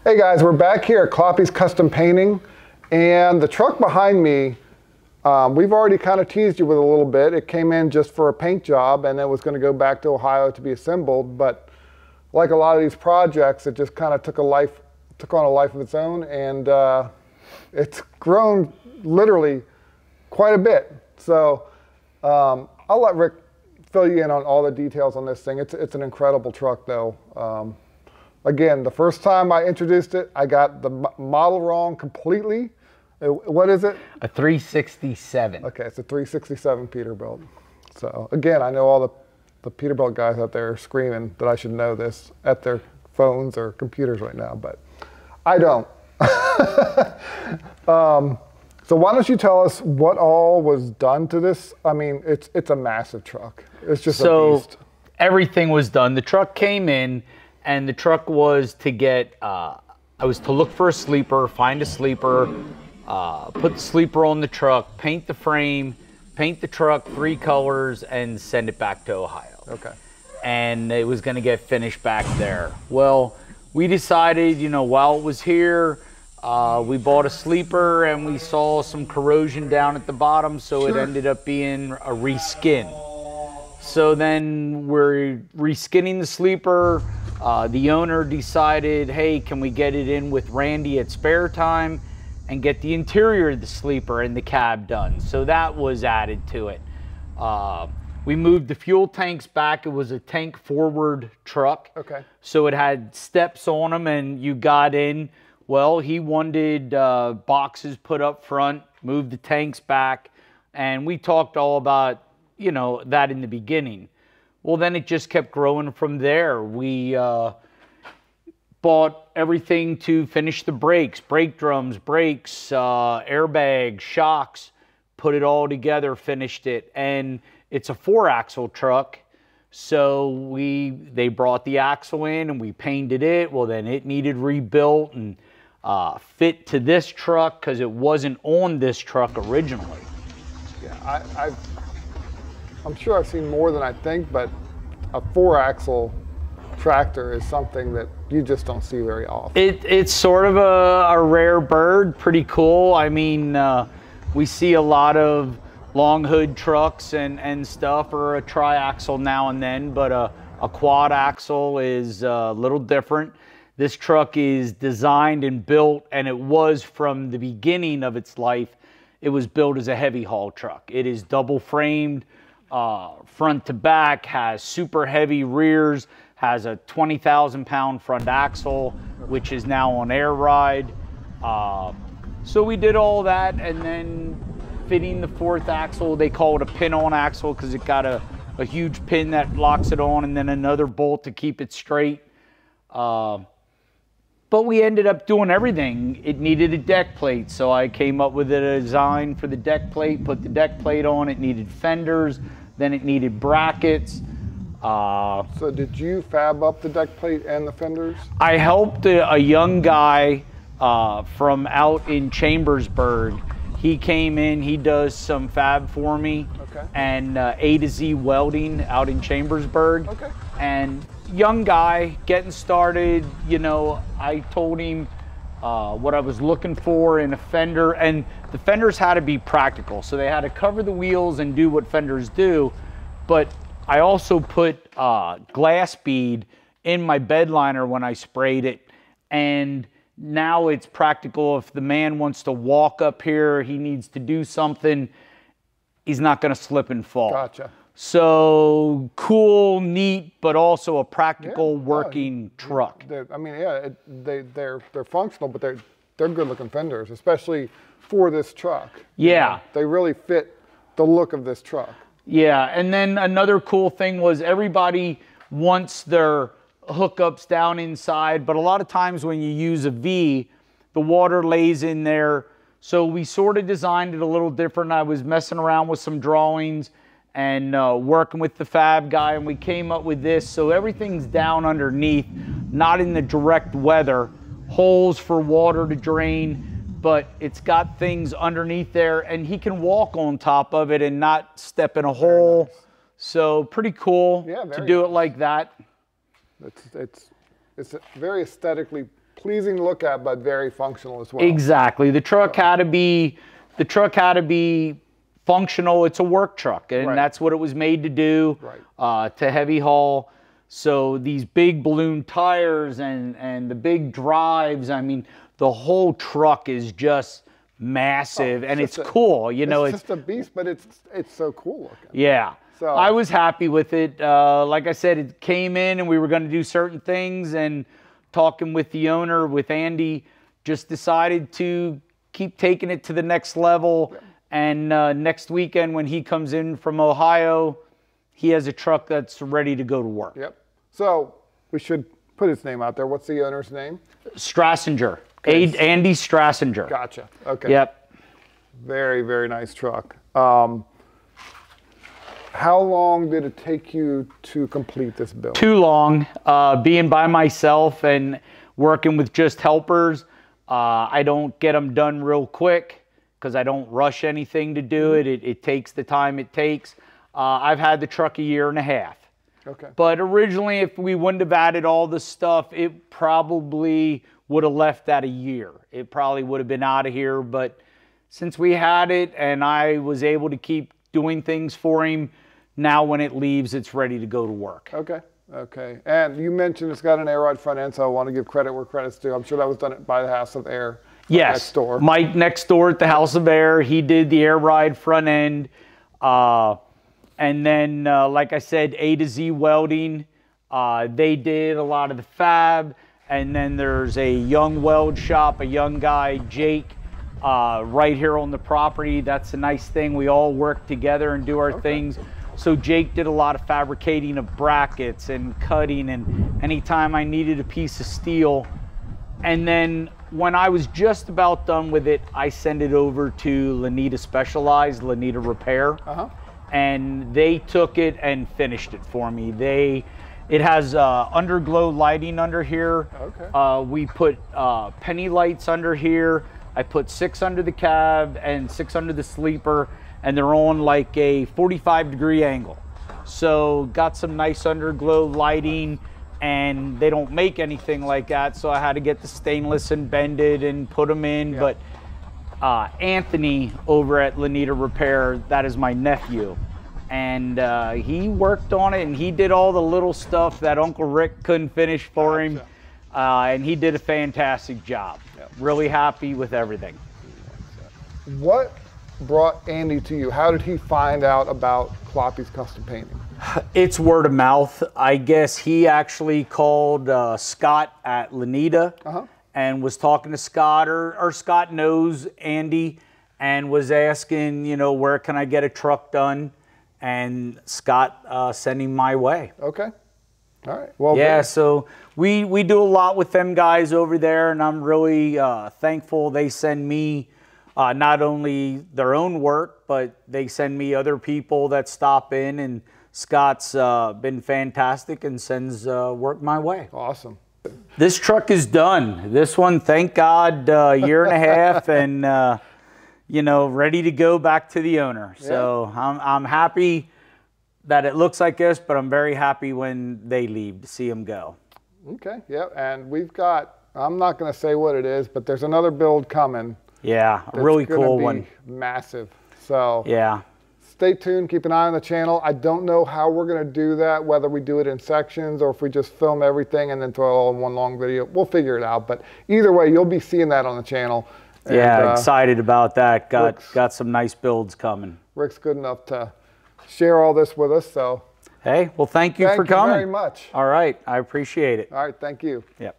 Hey guys, we're back here at Kloppy's Custom Painting, and the truck behind me, we've already kind of teased you with a little bit. It came in just for a paint job, and it was going to go back to Ohio to be assembled. But like a lot of these projects, it just kind of took on a life of its own, and it's grown literally quite a bit. So I'll let Rick fill you in on all the details on this thing. It's an incredible truck, though. Again, the first time I introduced it, I got the model wrong completely. What is it? A 367. Okay, it's a 367 Peterbilt. So again, I know all the Peterbilt guys out there are screaming that I should know this at their phones or computers right now, but I don't. So why don't you tell us what all was done to this? I mean, it's a massive truck. It's just a beast. Everything was done. The truck came in, and the truck was to get, I was to look for a sleeper, find a sleeper, put the sleeper on the truck, paint the frame, paint the truck 3 colors, and send it back to Ohio. Okay. And it was gonna get finished back there. Well, we decided, you know, while it was here, we bought a sleeper and we saw some corrosion down at the bottom, so it ended up being a reskin. So then we're reskinning the sleeper. The owner decided, hey, can we get it in with Randy at spare time and get the interior of the sleeper and the cab done? So that was added to it. We moved the fuel tanks back. It was a tank forward truck. Okay. So it had steps on them, and you got in. Well, he wanted boxes put up front, moved the tanks back, and we talked all about, you know, that in the beginning. Well, then it just kept growing from there. We bought everything to finish the brakes, brake drums, brakes, airbags, shocks, put it all together, finished it. And it's a 4-axle truck. So they brought the axle in and we painted it. Well, then it needed rebuilt and fit to this truck because it wasn't on this truck originally. Yeah, I'm sure I've seen more than I think, but a 4-axle tractor is something that you just don't see very often. It's sort of a rare bird, pretty cool. I mean, we see a lot of long hood trucks and stuff, or a tri-axle now and then, but a quad axle is a little different. This truck is designed and built, and it was from the beginning of its life, it was built as a heavy haul truck. It is double framed, front to back, has super heavy rears, has a 20,000-pound front axle, which is now on air ride. So we did all that, and then fitting the 4th axle, they call it a pin-on axle because it got a huge pin that locks it on, and then another bolt to keep it straight. But we ended up doing everything. It needed a deck plate, so I came up with a design for the deck plate, put the deck plate on. It needed fenders, then it needed brackets. So did you fab up the deck plate and the fenders? I helped a young guy from out in Chambersburg. He came in, he does some fab for me, okay, and A to Z welding out in Chambersburg. Okay. And young guy getting started, you know, I told him what I was looking for in a fender, and the fenders had to be practical, so they had to cover the wheels and do what fenders do. But I also put glass bead in my bed liner when I sprayed it, and now it's practical. If the man wants to walk up here, he needs to do something, he's not going to slip and fall. Gotcha. So cool, neat, but also a practical working truck. I mean, yeah, they're functional, but they're good-looking fenders, especially for this truck. Yeah. You know, they really fit the look of this truck. Yeah, and then another cool thing was everybody wants their hookups down inside, but a lot of times when you use a V, the water lays in there. So we sort of designed it a little different. I was messing around with some drawings and working with the fab guy, and we came up with this. So everything's down underneath, not in the direct weather, holes for water to drain, but it's got things underneath there, and he can walk on top of it and not step in a hole. Nice. So pretty cool to do it like that. It's very aesthetically pleasing to look at, but very functional as well. Exactly. The truck had to be functional. It's a work truck, and that's what it was made to do, to heavy haul. So these big balloon tires and the big drives, I mean, the whole truck is just massive, and it's cool. You know, it's just a beast, but it's so cool looking. Yeah. So I was happy with it. Like I said, it came in and we were going to do certain things, and talking with the owner, with Andy, just decided to keep taking it to the next level. And next weekend when he comes in from Ohio, he has a truck that's ready to go to work. Yep. So we should put his name out there. What's the owner's name? Strasinger. Andy Strasinger. Gotcha. Okay. Yep. Very, very nice truck. How long did it take you to complete this build? Too long. Being by myself and working with just helpers, I don't get them done real quick because I don't rush anything to do it. It takes the time it takes. I've had the truck a year and a half. Okay. But originally, if we wouldn't have added all the stuff, it probably would have left at a year. It probably would have been out of here. But since we had it and I was able to keep doing things for him, now when it leaves, it's ready to go to work. Okay. Okay. And you mentioned it's got an air ride front end, so I want to give credit where credit's due. I'm sure that was done by the House of Air. Yes. Next door. Mike next door at the House of Air, he did the air ride front end. And then, like I said, A to Z Welding, they did a lot of the fab. And then there's a young weld shop, a young guy, Jake, right here on the property. That's a nice thing. We all work together and do our things. So Jake did a lot of fabricating of brackets and cutting, and anytime I needed a piece of steel. And then when I was just about done with it, I sent it over to Lanita Specialized, Lanita Repair. And they took it and finished it for me. It has underglow lighting under here. We put penny lights under here. I put 6 under the cab and 6 under the sleeper, and they're on like a 45-degree angle. So got some nice underglow lighting, and they don't make anything like that, so I had to get the stainless and bend it and put them in. But Anthony over at Lanita Repair, that is my nephew, and he worked on it, and he did all the little stuff that Uncle Rick couldn't finish for him, and he did a fantastic job. Really happy with everything. What brought Andy to you? How did he find out about Kloppy's custom painting? It's word of mouth. I guess he actually called Scott at Lanita and was talking to Scott, or Scott knows Andy, and was asking, you know, where can I get a truck done? And Scott sent him my way. Okay. All right. Well, yeah, so we do a lot with them guys over there, and I'm really thankful they send me not only their own work, but they send me other people that stop in, and Scott's been fantastic and sends work my way. Awesome. This truck is done. This one, thank God, year and a half, and you know, ready to go back to the owner. Yeah. So I'm happy that it looks like this, but I'm very happy when they leave to see them go. Okay, yeah, and we've got, I'm not gonna say what it is, but there's another build coming. Yeah, a really cool one. Massive, so. Yeah. Stay tuned, keep an eye on the channel. I don't know how we're gonna do that, whether we do it in sections or if we just film everything and then throw it all in one long video. We'll figure it out, but either way, you'll be seeing that on the channel. Yeah, and, excited about that. Got some nice builds coming. Rick's good enough to share all this with us, so. Hey, well, thank you for coming. Thank you very much. All right, I appreciate it. All right, thank you. Yep.